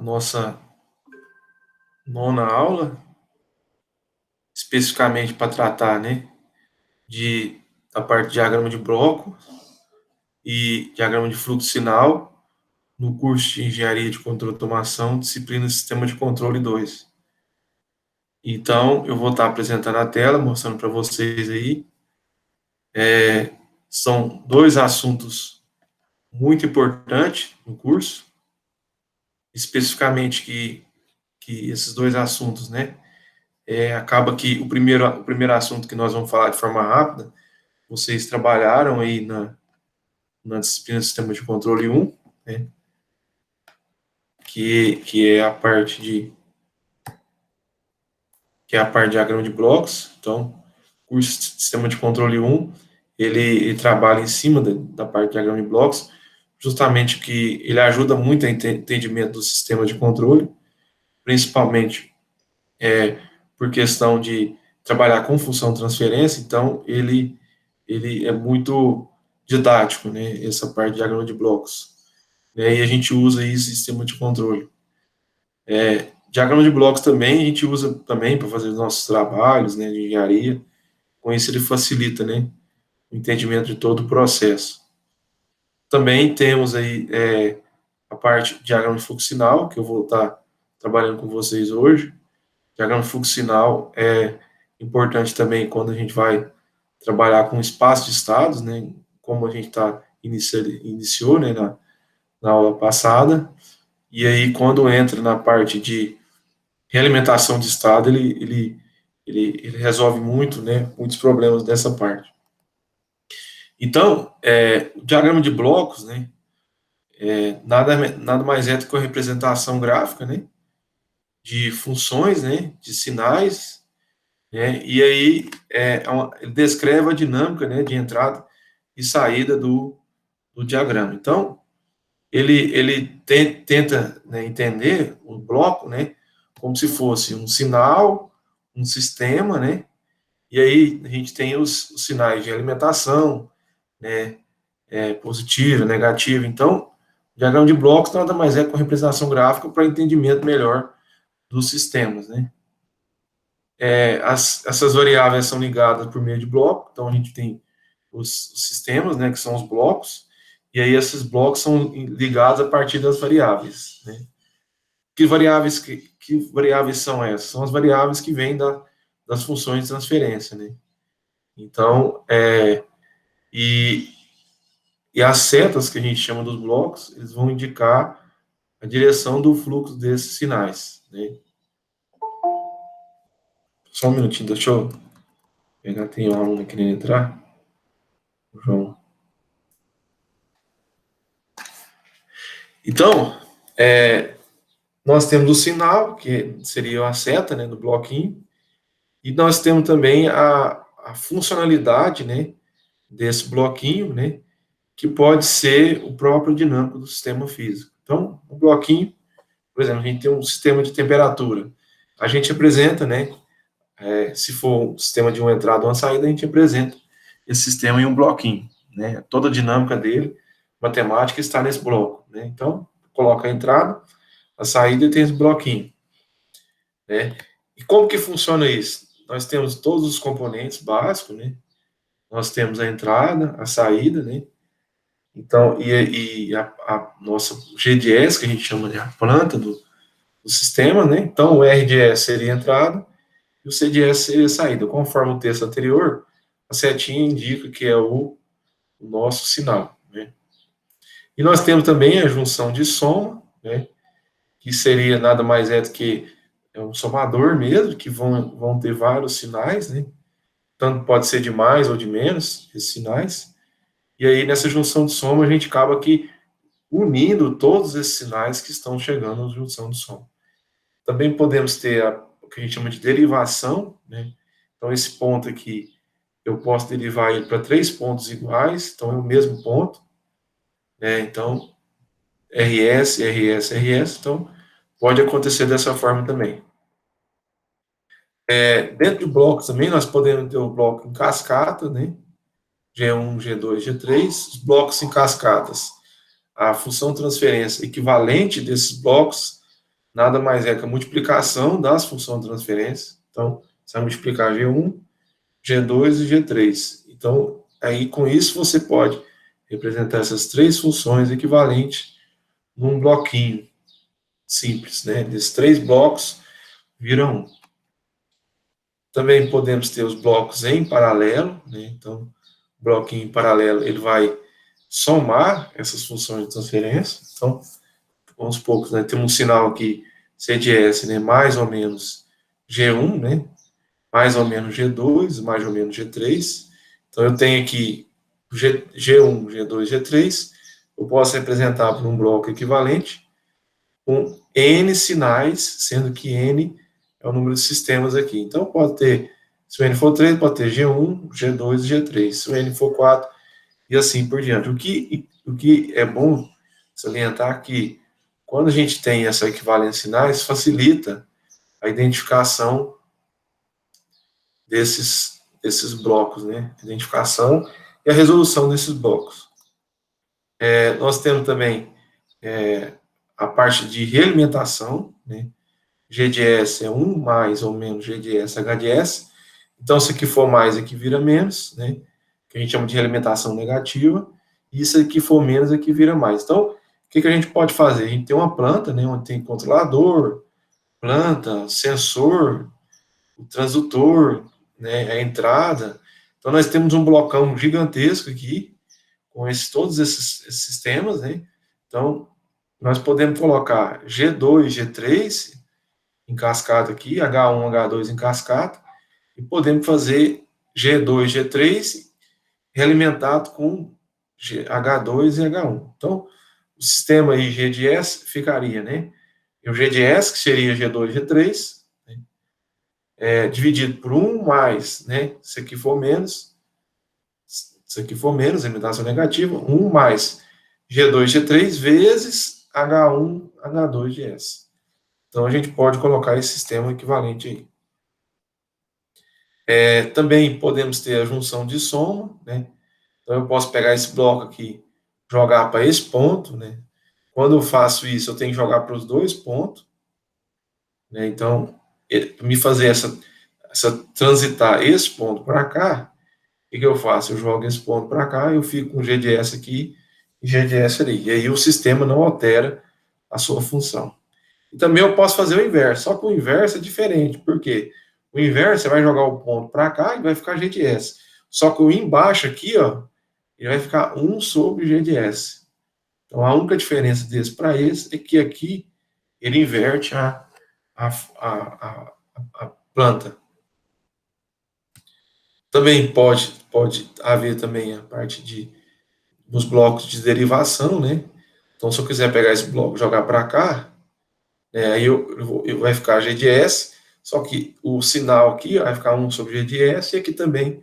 nossa nona aula, especificamente para tratar, né, da parte de diagrama de bloco e diagrama de fluxo sinal, no curso de Engenharia de Controle e Automação, disciplina Sistema de Controle 2. Então, eu vou estar apresentando a tela, mostrando para vocês aí. São dois assuntos muito importantes no curso, especificamente que esses dois assuntos, né, acaba que o primeiro assunto que nós vamos falar de forma rápida, vocês trabalharam aí na disciplina Sistema de Controle 1, né, que é a parte de diagrama de blocos. Então, o curso de Sistema de Controle 1, ele trabalha em cima da parte de diagrama de blocos, justamente que ele ajuda muito no entendimento do sistema de controle, principalmente por questão de trabalhar com função transferência. Então, ele é muito didático, né, essa parte de diagrama de blocos. E a gente usa esse sistema de controle. Diagrama de blocos também a gente usa também para fazer os nossos trabalhos, né, de engenharia. Com isso ele facilita, né, o entendimento de todo o processo. Também temos aí a parte de diagrama de fluxo sinal, que eu vou estar trabalhando com vocês hoje. Diagrama de fluxo sinal é importante também quando a gente vai trabalhar com espaço de estados, né, como a gente iniciou, né, na aula passada. E aí, quando entra na parte de realimentação de estado, ele resolve muito, né, muitos problemas dessa parte. Então, o diagrama de blocos, né, nada mais é do que a representação gráfica, né, de funções, né, de sinais, né, e aí ele descreve a dinâmica, né, de entrada e saída do diagrama. Então, ele tenta, né, entender o bloco, né, como se fosse um sinal, um sistema, né, e aí a gente tem os sinais de alimentação, né, positiva, negativa. Então, o diagrama de blocos nada mais é com representação gráfica para entendimento melhor dos sistemas, né. Essas variáveis são ligadas por meio de bloco, então a gente tem os sistemas, né, que são os blocos, e aí esses blocos são ligados a partir das variáveis, né. Que variáveis são essas? São as variáveis que vêm das funções de transferência, né. Então, e as setas que a gente chama dos blocos, eles vão indicar a direção do fluxo desses sinais, né. Só um minutinho, deixa eu pegar, tem um aluno querendo entrar. João. Então, nós temos o sinal, que seria a seta, né, do bloquinho, e nós temos também a funcionalidade, né, desse bloquinho, né, que pode ser o próprio dinâmico do sistema físico. Então, o bloquinho, por exemplo, a gente tem um sistema de temperatura. A gente apresenta, né, se for um sistema de uma entrada ou uma saída, a gente apresenta esse sistema em um bloquinho, né? Toda a dinâmica dele, matemática, está nesse bloco, né? Então, coloca a entrada, a saída e tem esse bloquinho, né? E como que funciona isso? Nós temos todos os componentes básicos, né? Nós temos a entrada, a saída, né? Então, e a nossa GDS, que a gente chama de a planta do sistema, né? Então, o RDS seria a entrada e o CDS seria a saída. Conforme o texto anterior, a setinha indica que é o nosso sinal, né? E nós temos também a junção de soma, né? Que seria nada mais do que um somador mesmo, que vão ter vários sinais, né? Tanto pode ser de mais ou de menos, esses sinais. E aí, nessa junção de soma, a gente acaba aqui unindo todos esses sinais que estão chegando na junção de soma. Também podemos ter o que a gente chama de derivação, né? Então, esse ponto aqui, eu posso derivar ele para 3 pontos iguais, então é o mesmo ponto, né? Então, RS, RS, RS, então pode acontecer dessa forma também. Dentro de blocos também, nós podemos ter o bloco em cascata, né? G1, G2, G3, os blocos em cascatas. A função transferência equivalente desses blocos nada mais é que a multiplicação das funções de transferência. Então, você vai multiplicar G1, G2 e G3. Então, aí com isso você pode representar essas três funções equivalentes num bloquinho simples, né? Desses três blocos viram um. Também podemos ter os blocos em paralelo, né? Então, o bloquinho em paralelo, ele vai somar essas funções de transferência. Então, vamos supor que, né, temos um sinal aqui, C de S, né, mais ou menos G1, né, mais ou menos G2, mais ou menos G3. Então, eu tenho aqui G1, G2, G3. Eu posso representar por um bloco equivalente com N sinais, sendo que N é o número de sistemas aqui. Então, pode ter, se o N for 3, pode ter G1, G2 e G3. Se o N for 4, e assim por diante. O que é bom salientar que quando a gente tem essa equivalência de sinais, facilita a identificação desses blocos, né? A identificação e a resolução desses blocos. Nós temos também a parte de realimentação, né? G de S é 1 mais ou menos G de S, H de S. Então, se aqui for mais, aqui vira menos, né? Que a gente chama de realimentação negativa. E se aqui for menos, aqui vira mais. Então, o que a gente pode fazer? A gente tem uma planta, né? Onde tem controlador, planta, sensor, o transdutor, né? A entrada. Então, nós temos um blocão gigantesco aqui, com todos esses sistemas, né? Então, nós podemos colocar G2, G3 em cascata aqui, H1, H2 em cascata, e podemos fazer G2, G3 realimentado com H2 e H1. Então, o sistema aí G de S ficaria, né? E o G de S, que seria G2, G3, né? Dividido por 1 mais, né? Se aqui for menos, alimentação negativa, 1 mais G2, G3 vezes H1, H2 de S. Então, a gente pode colocar esse sistema equivalente aí. Também podemos ter a junção de soma, né? Então, eu posso pegar esse bloco aqui, jogar para esse ponto, né? Quando eu faço isso, eu tenho que jogar para os dois pontos, né? Então, me fazer essa transitar esse ponto para cá, o que eu faço? Eu jogo esse ponto para cá, eu fico com G de S aqui e G de S ali. E aí o sistema não altera a sua função. E também eu posso fazer o inverso, só que o inverso é diferente, por quê? O inverso, você vai jogar o ponto para cá e vai ficar G de S. Só que o embaixo aqui, ó, ele vai ficar 1 sobre G de S. Então, a única diferença desse para esse é que aqui ele inverte a planta. Também pode haver também a parte dos blocos de derivação, né? Então, se eu quiser pegar esse bloco e jogar para cá, né, aí vai ficar G de S, só que o sinal aqui vai ficar 1 sobre G de S e aqui também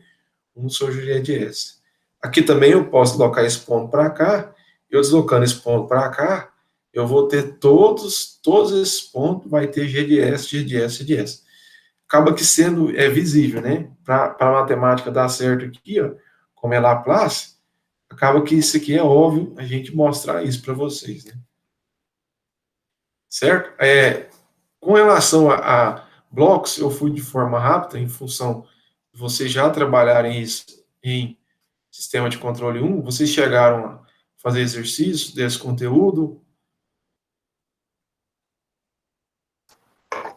1 sobre G de S. Aqui também eu posso deslocar esse ponto para cá, eu deslocando esse ponto para cá, eu vou ter todos esses pontos, vai ter G de S, G de S, G de S. Acaba que sendo visível, né? Para a matemática dar certo aqui, ó, como é Laplace, acaba que isso aqui é óbvio a gente mostrar isso para vocês, né? Certo? Com relação a blocos, eu fui de forma rápida, em função de vocês já trabalharem isso em sistema de controle 1, vocês chegaram a fazer exercícios desse conteúdo?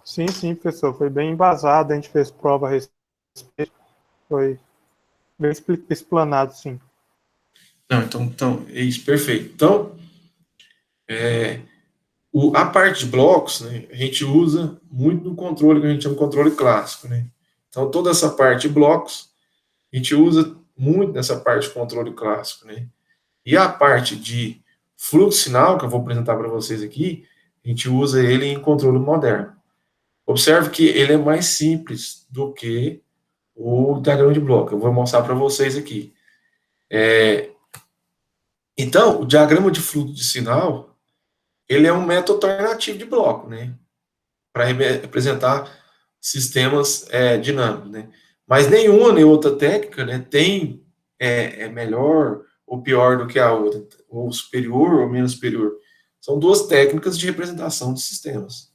Sim, sim, professor, foi bem embasado, a gente fez prova a respeito, foi bem explanado, sim. Não, então é isso, perfeito. Então, a parte de blocos, né, a gente usa muito no controle, que a gente chama de controle clássico, né? Então, toda essa parte de blocos, a gente usa muito nessa parte de controle clássico, né? E a parte de fluxo sinal, que eu vou apresentar para vocês aqui, a gente usa ele em controle moderno. Observe que ele é mais simples do que o diagrama de bloco. Eu vou mostrar para vocês aqui. Então, o diagrama de fluxo de sinal, ele é um método alternativo de bloco, né? Para representar sistemas dinâmicos, né? Mas nenhuma nem outra técnica, né, tem melhor ou pior do que a outra, ou superior ou menos superior. São duas técnicas de representação de sistemas.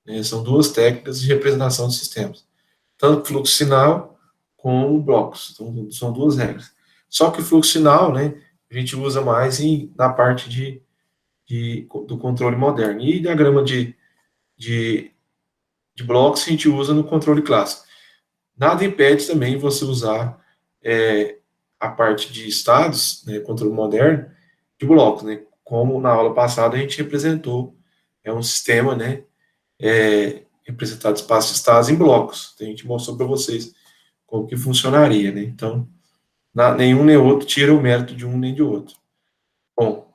né? São duas técnicas de representação de sistemas, tanto fluxo sinal como blocos. Então, são duas regras. Só que o fluxo sinal, né, a gente usa mais na parte do controle moderno. E diagrama de, de blocos a gente usa no controle clássico. Nada impede também você usar a parte de estados, né, controle moderno, de blocos, né? Como na aula passada a gente representou, é um sistema, né, representado espaço de estados em blocos. Então, a gente mostrou para vocês como que funcionaria, né? Então, nenhum nem outro tira o mérito de um nem de outro. Bom,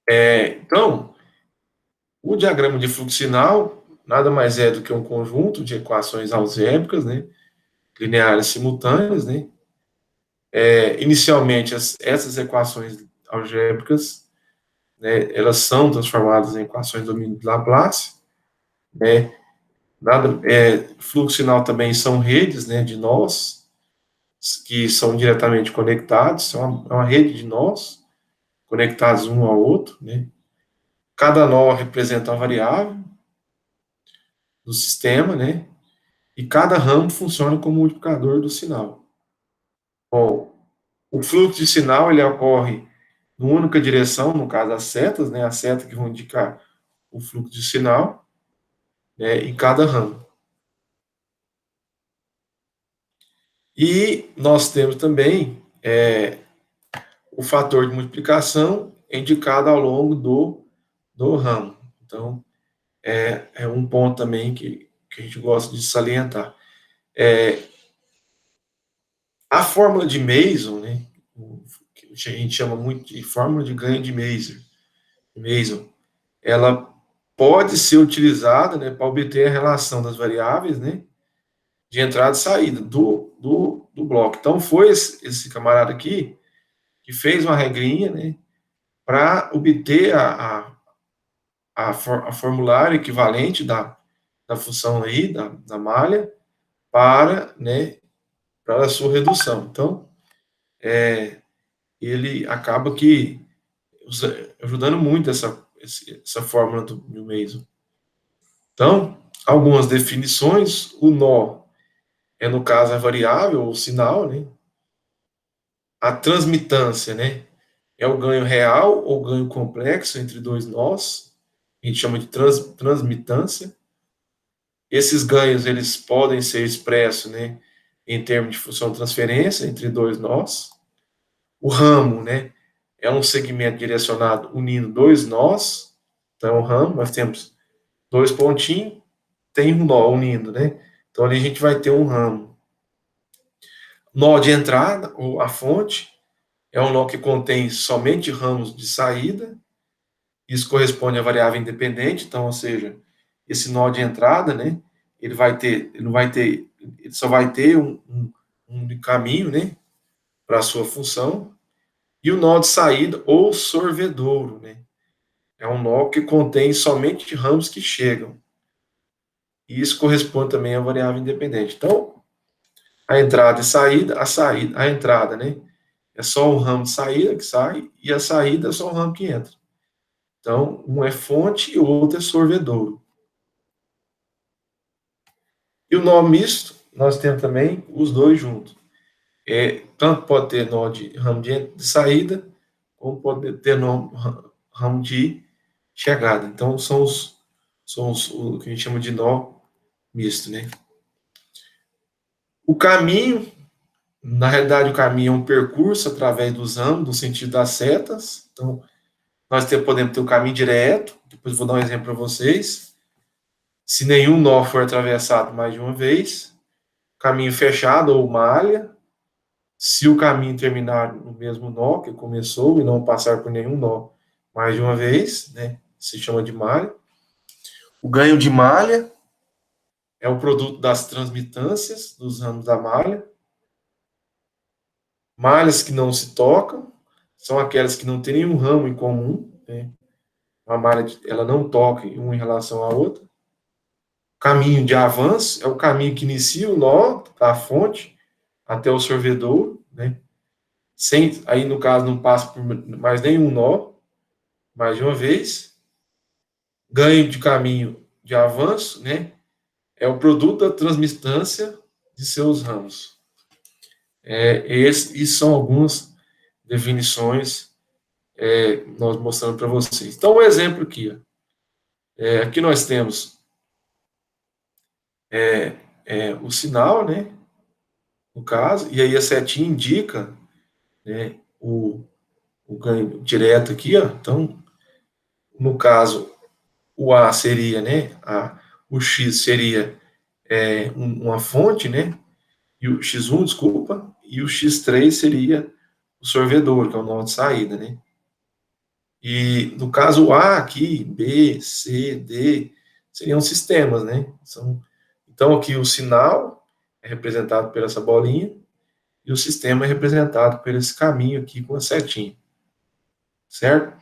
então, o diagrama de fluxo sinal nada mais é do que um conjunto de equações algébricas, né, lineares simultâneas, né? Inicialmente, essas equações algébricas, né, elas são transformadas em equações do domínio de Laplace, né? Fluxo sinal também são redes, né, de nós, que são diretamente conectados, são uma rede de nós, conectados um ao outro, né? Cada nó representa uma variável do sistema, né? E cada ramo funciona como multiplicador do sinal. Bom, o fluxo de sinal, ele ocorre numa única direção, no caso as setas, né? As setas que vão indicar o fluxo de sinal, né, em cada ramo. E nós temos também o fator de multiplicação indicado ao longo do ramo. Então, é um ponto também que a gente gosta de salientar. A fórmula de Mason, né, que a gente chama muito de fórmula de ganho de Mason, ela pode ser utilizada, né, para obter a relação das variáveis, né, de entrada e saída do bloco. Então, foi esse camarada aqui que fez uma regrinha, né, para obter a formulário equivalente da função aí, da malha, para, né, para a sua redução. Então, ele acaba que ajudando muito essa fórmula do Mason. Então, algumas definições, o nó no caso, a variável, o sinal, né? A transmitância, né? É o ganho real ou ganho complexo entre dois nós, a gente chama de transmitância. Esses ganhos, eles podem ser expressos, né, em termos de função de transferência entre dois nós. O ramo, né, é um segmento direcionado unindo dois nós. Então, é um ramo, nós temos dois pontinhos, tem um nó unindo, né? Então, ali a gente vai ter um ramo. Nó de entrada, ou a fonte, é um nó que contém somente ramos de saída. Isso corresponde à variável independente, então, ou seja, esse nó de entrada, né, ele só vai ter um caminho, né, para a sua função. E o nó de saída, ou sorvedouro, né, é um nó que contém somente ramos que chegam. E isso corresponde também à variável independente. Então, a entrada e a entrada, né, é só o ramo de saída que sai, e a saída é só o ramo que entra. Então, um é fonte e o outro é sorvedouro. E o nó misto, nós temos também os dois juntos. Tanto pode ter nó de ramo de saída, como pode ter ramo de chegada. Então, são o que a gente chama de nó misto, né? O caminho, na realidade, o caminho é um percurso através dos ramos, no sentido das setas. Então, nós podemos ter o caminho direto, depois vou dar um exemplo para vocês. Se nenhum nó for atravessado mais de uma vez, caminho fechado ou malha. Se o caminho terminar no mesmo nó que começou e não passar por nenhum nó mais de uma vez, né, se chama de malha. O ganho de malha é o produto das transmitâncias dos ramos da malha. Malhas que não se tocam são aquelas que não têm nenhum ramo em comum, né? Uma malha, ela não toca uma em relação à outra. Caminho de avanço é o caminho que inicia o nó da fonte até o sorvedouro, né? Aí, no caso, não passa por mais nenhum nó, mais de uma vez. Ganho de caminho de avanço, né, é o produto da transmitância de seus ramos. Isso são algumas definições nós mostrando para vocês. Então, um exemplo aqui. Aqui nós temos o sinal, né, no caso, e aí a setinha indica, né, o ganho direto aqui, ó. Então, no caso, o A seria, né, o X seria uma fonte, né, e o X1, desculpa, e o X3 seria o sorvedor, que é o nó de saída, né. E no caso o A aqui, B, C, D, seriam sistemas, né. Então aqui o sinal é representado por essa bolinha, e o sistema é representado por esse caminho aqui com a setinha, certo?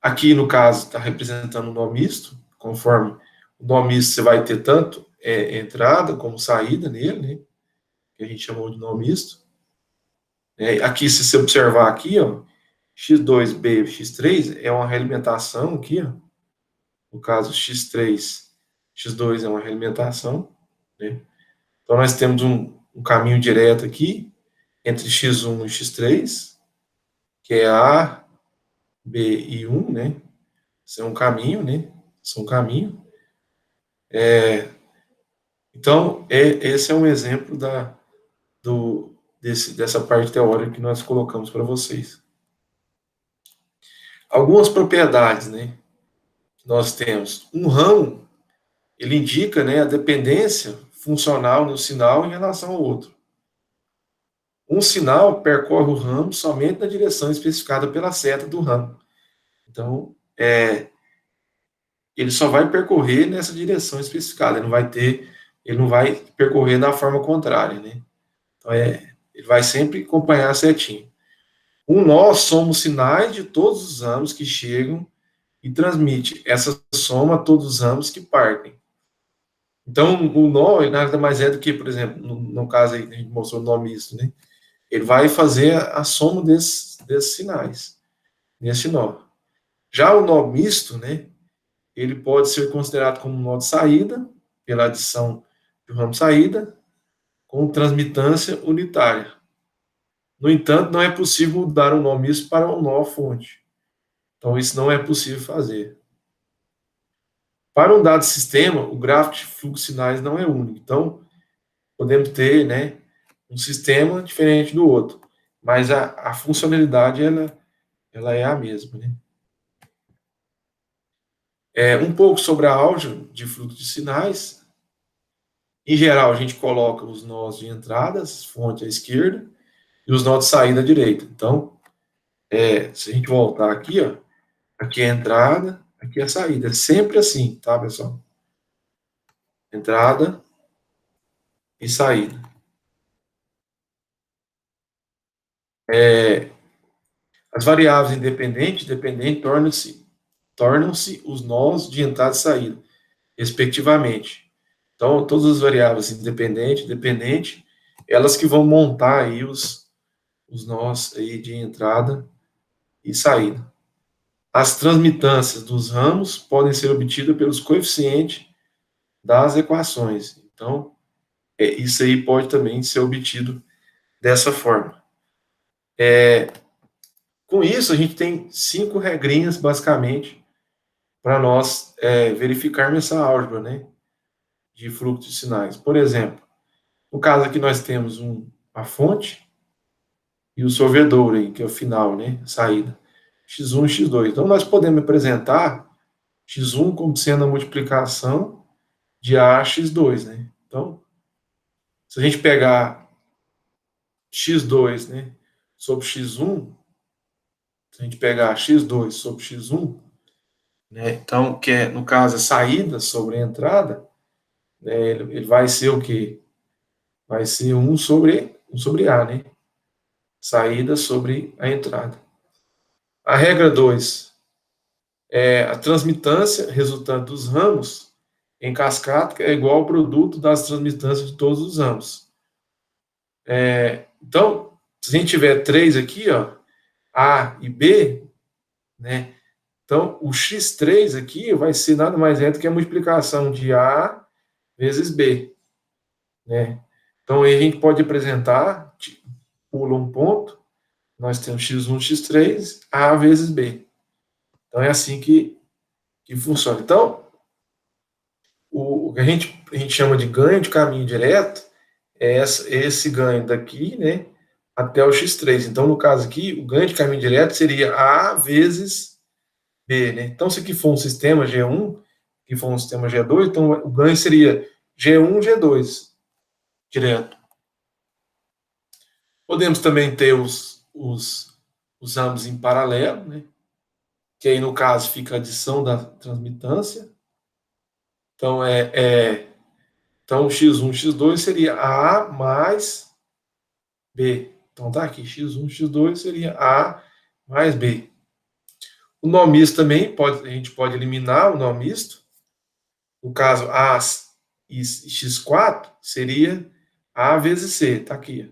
Aqui, no caso, está representando um nó misto, conforme o nó misto você vai ter tanto entrada como saída nele, né? Que a gente chamou de nó misto. Aqui, se você observar aqui, ó, X2B, X3 é uma realimentação aqui, ó. No caso, X3, X2 é uma realimentação, né? Então, nós temos um caminho direto aqui entre X1 e X3, que é A, B e 1, né? Isso é um caminho, né? Isso é um caminho. Então, esse é um exemplo dessa parte teórica que nós colocamos para vocês. Algumas propriedades, né? Nós temos um ramo, ele indica, né, a dependência funcional no sinal em relação ao outro. Um sinal percorre o ramo somente na direção especificada pela seta do ramo. Então, ele só vai percorrer nessa direção especificada, ele não vai percorrer da forma contrária, né? Então, ele vai sempre acompanhar a setinha. Nós somos sinais de todos os ramos que chegam e transmite essa soma a todos os ramos que partem. Então, o nó nada mais é do que, por exemplo, no caso aí, a gente mostrou o nó misto, né? Ele vai fazer a soma desses sinais, nesse nó. Já o nó misto, né? Ele pode ser considerado como um nó de saída, pela adição do ramo saída, com transmitância unitária. No entanto, não é possível mudar um nó misto para um nó fonte. Então, isso não é possível fazer. Para um dado sistema, o gráfico de fluxo de sinais não é único. Então, podemos ter, né, um sistema diferente do outro, mas a funcionalidade ela é a mesma, né? Um pouco sobre a álgebra de fluxo de sinais. Em geral, a gente coloca os nós de entradas, fonte à esquerda, e os nós de saída à direita. Então, se a gente voltar aqui, ó, aqui é a entrada, aqui é a saída. É sempre assim, tá, pessoal? Entrada e saída. As variáveis independente e dependente tornam-se os nós de entrada e saída, respectivamente. Então, todas as variáveis independente e dependente, elas que vão montar aí os nós aí de entrada e saída. As transmitâncias dos ramos podem ser obtidas pelos coeficientes das equações. Então, isso aí pode também ser obtido dessa forma. Com isso, a gente tem 5 regrinhas, basicamente, para nós verificarmos essa álgebra, né, de fluxo de sinais. Por exemplo, no caso aqui nós temos a fonte e o solvedor, aí, que é o final, né, saída, x1 e x2. Então, nós podemos apresentar x1 como sendo a multiplicação de a x2, né. Então, se a gente pegar x2, né, sobre x1, se a gente pegar x2 sobre x1, né, então, que é, no caso, a saída sobre a entrada, né, ele vai ser o quê? Vai ser 1 sobre A, né? Saída sobre a entrada. A regra 2 é a transmitância resultante dos ramos em cascata é igual ao produto das transmitâncias de todos os ramos. Então, se a gente tiver 3 aqui, ó, A e B, né? Então, o x3 aqui vai ser nada mais é do que a multiplicação de A vezes B, né? Então, aí a gente pode apresentar, pula um ponto, nós temos x1, x3, A vezes B. Então, é assim que funciona. Então, o que a gente chama de ganho de caminho direto é esse ganho daqui, né, até o x3. Então, no caso aqui, o ganho de caminho direto seria A vezes B, né? Então, se aqui for um sistema G1, que for um sistema G2, então o ganho seria G1, G2, direto. Podemos também ter os ambos em paralelo, né? Que aí, no caso, fica a adição da transmitância. Então, então x1, x2 seria A mais B. Então, tá aqui, x1, x2 seria A mais B. O nó misto também, a gente pode eliminar o nó misto. No caso, A e x4 seria A vezes C, tá aqui.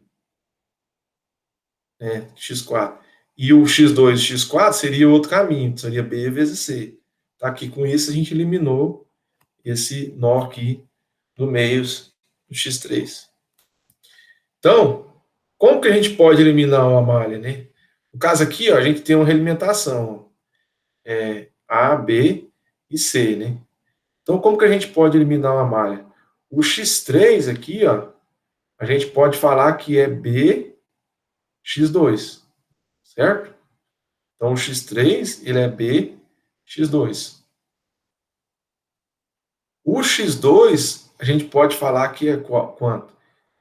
X4. E o x2 e x4 seria outro caminho, seria B vezes C. Tá aqui, com isso a gente eliminou esse nó aqui no meio do x3. Então, como que a gente pode eliminar uma malha, né? No caso aqui, ó, a gente tem uma realimentação, A, B e C, né? Então, como que a gente pode eliminar uma malha? O x3 aqui, ó, a gente pode falar que é B, x2, certo? Então, o x3, ele é B, x2. O x2, a gente pode falar que é quanto?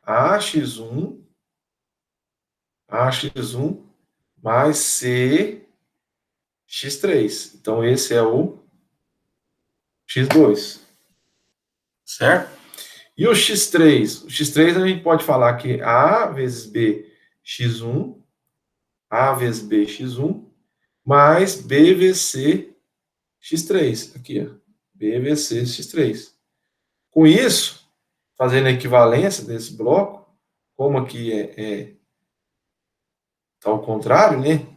AX1 mais C, x3. Então, esse é o x2, certo? E o x3? O x3 a gente pode falar que é A vezes B, x1, A vezes B, x1, mais B vezes C, x3. Aqui, ó. B vezes C, x3. Com isso, fazendo a equivalência desse bloco, como aqui tá ao contrário, né?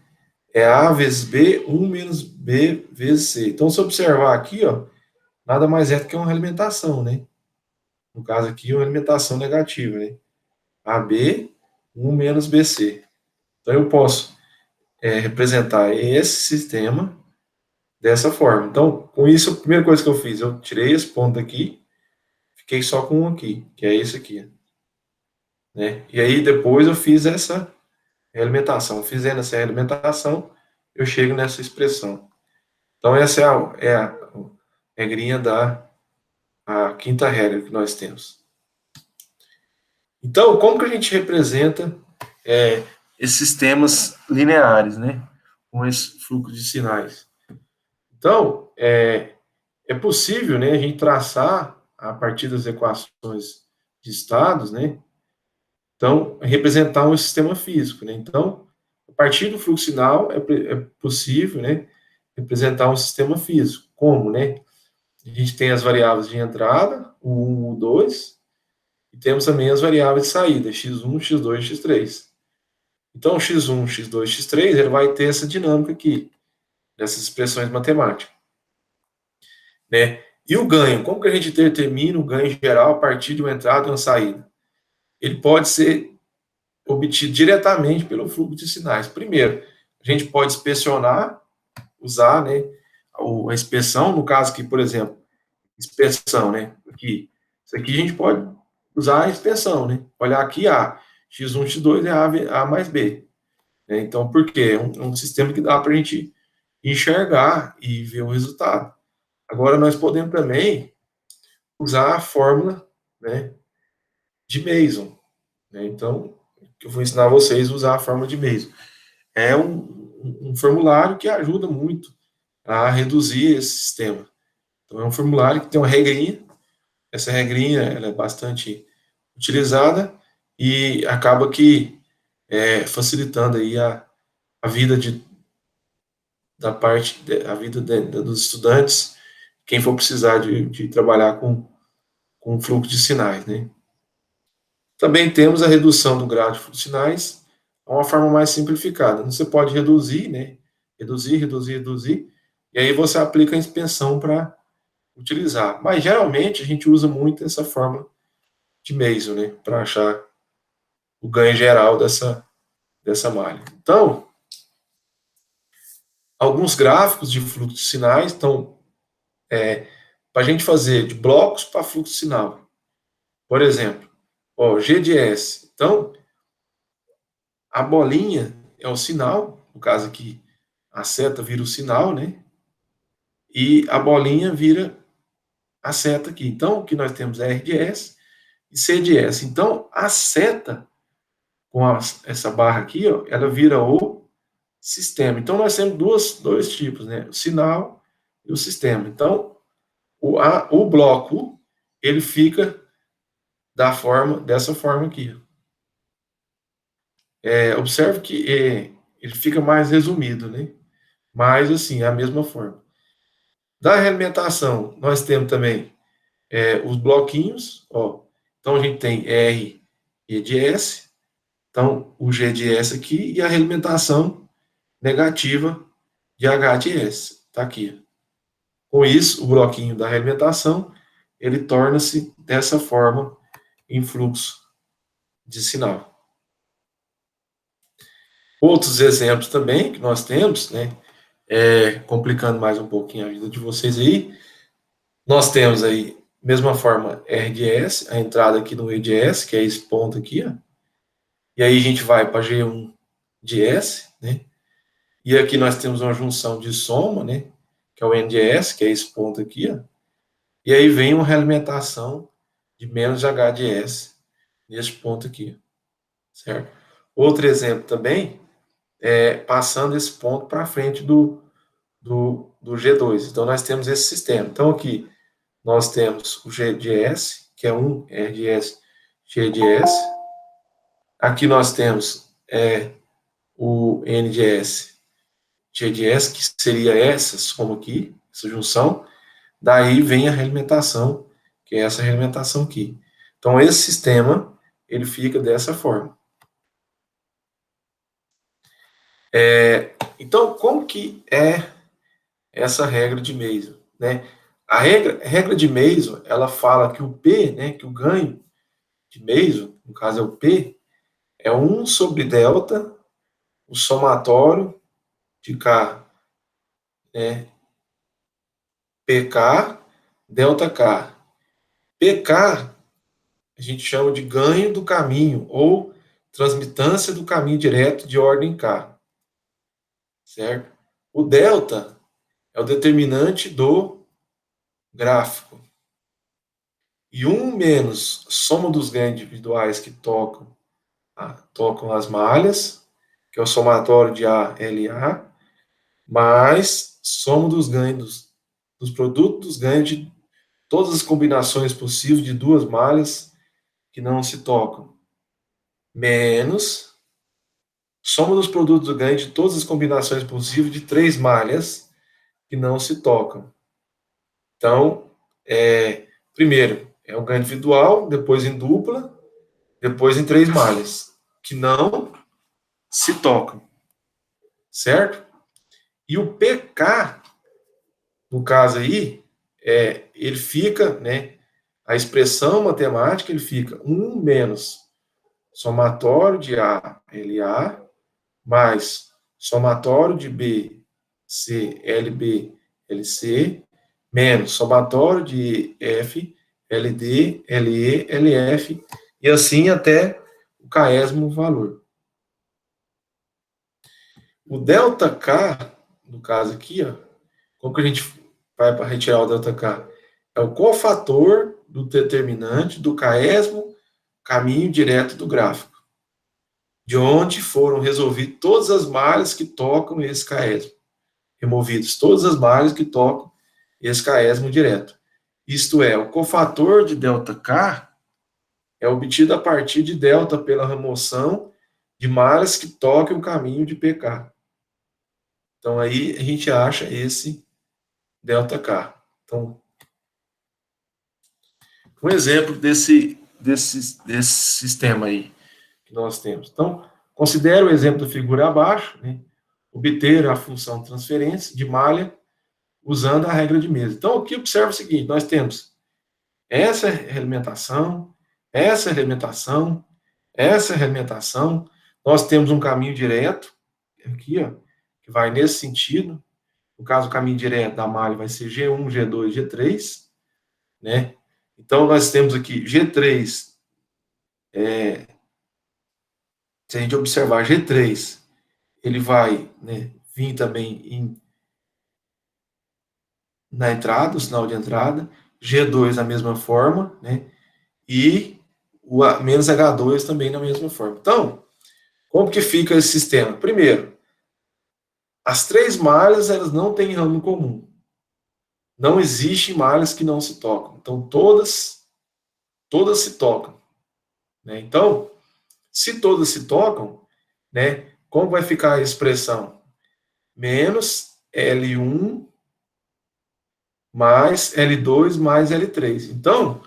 É A vezes B, 1 menos B vezes C. Então, se observar aqui, ó, nada mais é do que uma alimentação, né? No caso aqui, uma alimentação negativa, né? AB, 1 menos BC. Então, eu posso representar esse sistema dessa forma. Então, com isso, a primeira coisa que eu fiz, eu tirei esse ponto aqui, fiquei só com um aqui, que é esse aqui, né? E aí, depois eu fiz essa realimentação. Fizendo essa realimentação, eu chego nessa expressão. Então, essa é a regrinha a quinta regra que nós temos. Então, como que a gente representa esses sistemas lineares, né? Com esse fluxo de sinais. Então, é possível, né, a gente traçar, a partir das equações de estados, né? Então, representar um sistema físico, né? Então, a partir do fluxo sinal, é possível, né, representar um sistema físico. Como, né? A gente tem as variáveis de entrada, o 1, o 2, e temos também as variáveis de saída, x1, x2, x3. Então, x1, x2, x3, ele vai ter essa dinâmica aqui, dessas expressões matemáticas, né? E o ganho, como que a gente determina o ganho geral a partir de uma entrada e uma saída? Ele pode ser obtido diretamente pelo fluxo de sinais. Primeiro, a gente pode inspecionar, usar, né, a inspeção, no caso aqui, por exemplo, inspeção, né, aqui, isso aqui a gente pode usar a inspeção, né, olhar aqui, x1, x2 é A mais B, né, então, por quê? É um sistema que dá para a gente enxergar e ver o resultado. Agora, nós podemos também usar a fórmula, né, de Mason, né, então, eu vou ensinar vocês a usar a fórmula de Mason. É um formulário que ajuda muito a reduzir esse sistema. Então, é um formulário que tem uma regrinha, essa regrinha ela é bastante utilizada e acaba que facilitando aí a vida a vida dos estudantes, quem for precisar de trabalhar com fluxo de sinais, né? Também temos a redução do grau de fluxo de sinais a uma forma mais simplificada. Você pode reduzir, né? Reduzir, e aí você aplica a inspeção para utilizar. Mas geralmente a gente usa muito essa forma de Mason, né, para achar o ganho geral dessa malha. Então, alguns gráficos de fluxo de sinais, então, para a gente fazer de blocos para fluxo de sinal. Por exemplo, ó, G de S. Então, a bolinha é o sinal, no caso aqui, a seta vira o sinal, né? E a bolinha vira a seta aqui. Então, o que nós temos é R de S e C de S. Então, a seta, com essa barra aqui, ó, ela vira o sistema. Então, nós temos dois tipos, né? O sinal e o sistema. Então, o bloco, ele fica dessa forma aqui. Observe que ele fica mais resumido, né? Mas, assim, é a mesma forma. Da realimentação, nós temos também os bloquinhos, ó. Então, a gente tem R e de S. Então, o G de S aqui e a realimentação negativa de H de S. Está aqui. Com isso, o bloquinho da realimentação, ele torna-se dessa forma em fluxo de sinal. Outros exemplos também que nós temos, né, complicando mais um pouquinho a vida de vocês aí, nós temos aí, mesma forma, R de S, a entrada aqui no E de S, que é esse ponto aqui, ó, e aí a gente vai para G1 de S, né, e aqui nós temos uma junção de soma, né, que é o N de S, que é esse ponto aqui, ó, e aí vem uma realimentação de menos de H de S, nesse ponto aqui, certo? Outro exemplo também, passando esse ponto para frente do G2. Então, nós temos esse sistema. Então, aqui, nós temos o G de S, que é um R de S, G de S. Aqui nós temos o N de S, G de S, que seria essa soma aqui, essa junção. Daí vem a realimentação, que é essa realimentação aqui. Então, esse sistema, ele fica dessa forma. Então, como que é essa regra de Mason, né? A regra de Mason, ela fala que o P, né, que o ganho de Mason, no caso é o P, é 1 sobre delta, o somatório de K, né, PK, delta K. PK, a gente chama de ganho do caminho, ou transmitância do caminho direto de ordem K, certo? O delta é o determinante do gráfico. E 1 menos soma dos ganhos individuais que tocam as malhas, que é o somatório de A, L, A, mais soma dos ganhos, dos produtos dos ganhos de todas as combinações possíveis de duas malhas que não se tocam, menos soma dos produtos do ganho de todas as combinações possíveis de três malhas que não se tocam. Então, primeiro é o ganho individual, depois em dupla, depois em três malhas, que não se tocam, certo? E o PK, no caso aí, ele fica, né, a expressão matemática, ele fica 1 menos somatório de A, LA, mais somatório de B, C, LB, LC, menos somatório de F, LD, LE, LF, e assim até o késimo valor. O delta K, no caso aqui, ó, como que a gente vai para retirar o delta K? É o cofator do determinante do késimo caminho direto do gráfico, de onde foram resolvidas todas as malhas que tocam esse késimo, removidas todas as malhas que tocam esse késimo direto. Isto é, o cofator de delta K é obtido a partir de delta pela remoção de malhas que toquem o caminho de PK. Então, aí a gente acha esse delta K. Então, um exemplo desse sistema aí que nós temos. Então, considere o exemplo da figura abaixo, né? Obter a função transferência de malha usando a regra de mesa. Então, aqui observa o seguinte, nós temos essa realimentação, essa realimentação, essa realimentação, nós temos um caminho direto, aqui, ó, que vai nesse sentido. No caso, o caminho direto da malha vai ser G1, G2, G3, né? Então, nós temos aqui G3, se a gente observar G3, ele vai, né, vir também na entrada, o sinal de entrada, G2 da mesma forma, né? E o menos H2 também da mesma forma. Então, como que fica esse sistema? Primeiro, as três malhas, elas não têm ramo comum. Não existe malhas que não se tocam. Então, todas se tocam, né? Então, se todas se tocam, né, como vai ficar a expressão? Menos L1 mais L2 mais L3. Então,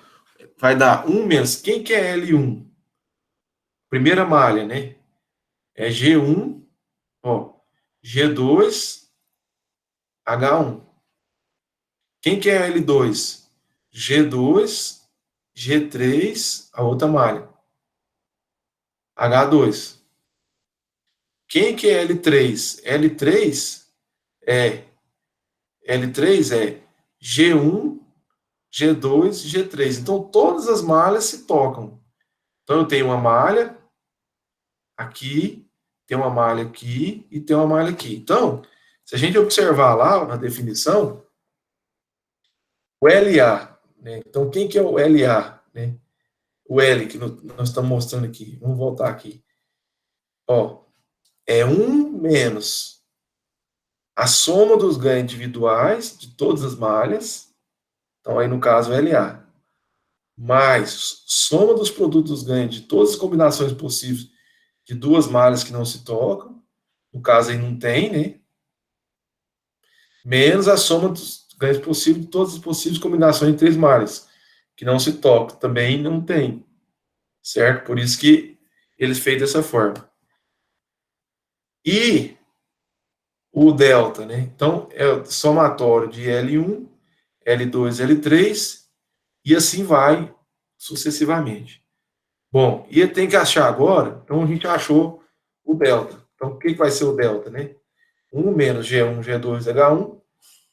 vai dar 1 menos. Quem que é L1? Primeira malha, né? É G1, ó, G2, H1. Quem que é L2? G2, G3, a outra malha. H2. Quem que é L3? L3 é G1, G2, G3. Então, todas as malhas se tocam. Então, eu tenho uma malha aqui, tem uma malha aqui e tem uma malha aqui. Então, se a gente observar lá na definição, o LA, né? Então, quem que é o LA, né? O L que nós estamos mostrando aqui. Vamos voltar aqui. Ó, é 1 menos a soma dos ganhos individuais de todas as malhas. Então, aí no caso, LA. Mais soma dos produtos dos ganhos de todas as combinações possíveis de duas malhas que não se tocam. No caso, aí não tem, né? Menos a soma dos ganhos possíveis de todas as possíveis combinações de três malhas que não se tocam. Também não tem. Certo? Por isso que eles fez dessa forma. E o delta, né? Então, é o somatório de L1, L2, L3, e assim vai sucessivamente. Bom, e tem que achar agora, então a gente achou o delta. Então, o que vai ser o delta, né? 1 menos G1, G2, H1,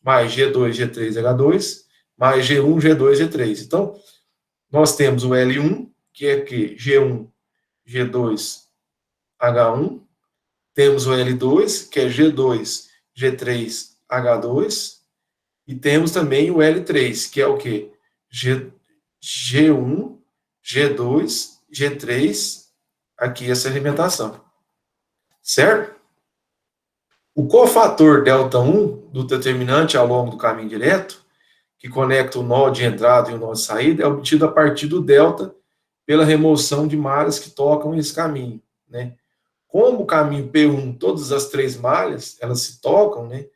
mais G2, G3, H2, mais G1, G2, G3. Então, nós temos o L1, que é que G1, G2, H1, temos o L2, que é G2, G3, H2, e temos também o L3, que é o quê? G1, G2, G3, aqui essa alimentação. Certo? O cofator delta1 do determinante ao longo do caminho direto, que conecta o nó de entrada e o nó de saída, é obtido a partir do delta pela remoção de malhas que tocam esse caminho, né? Como o caminho P1, todas as três malhas, elas se tocam, né?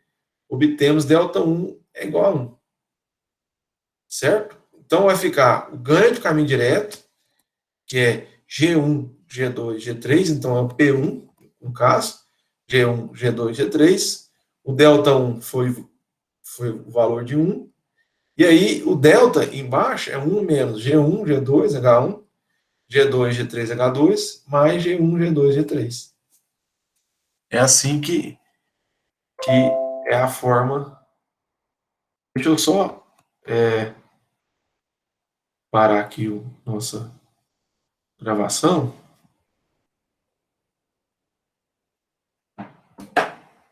Obtemos delta1 é igual a 1. Certo? Então, vai ficar o ganho do caminho direto, que é G1, G2, G3, então é o P1, no caso, G1, G2, G3. O delta1 foi o valor de 1. E aí, o delta embaixo é 1 menos G1, G2, H1, G2, G3, H2, mais G1, G2, G3. É assim que é a forma. Deixa eu só parar aqui a nossa gravação.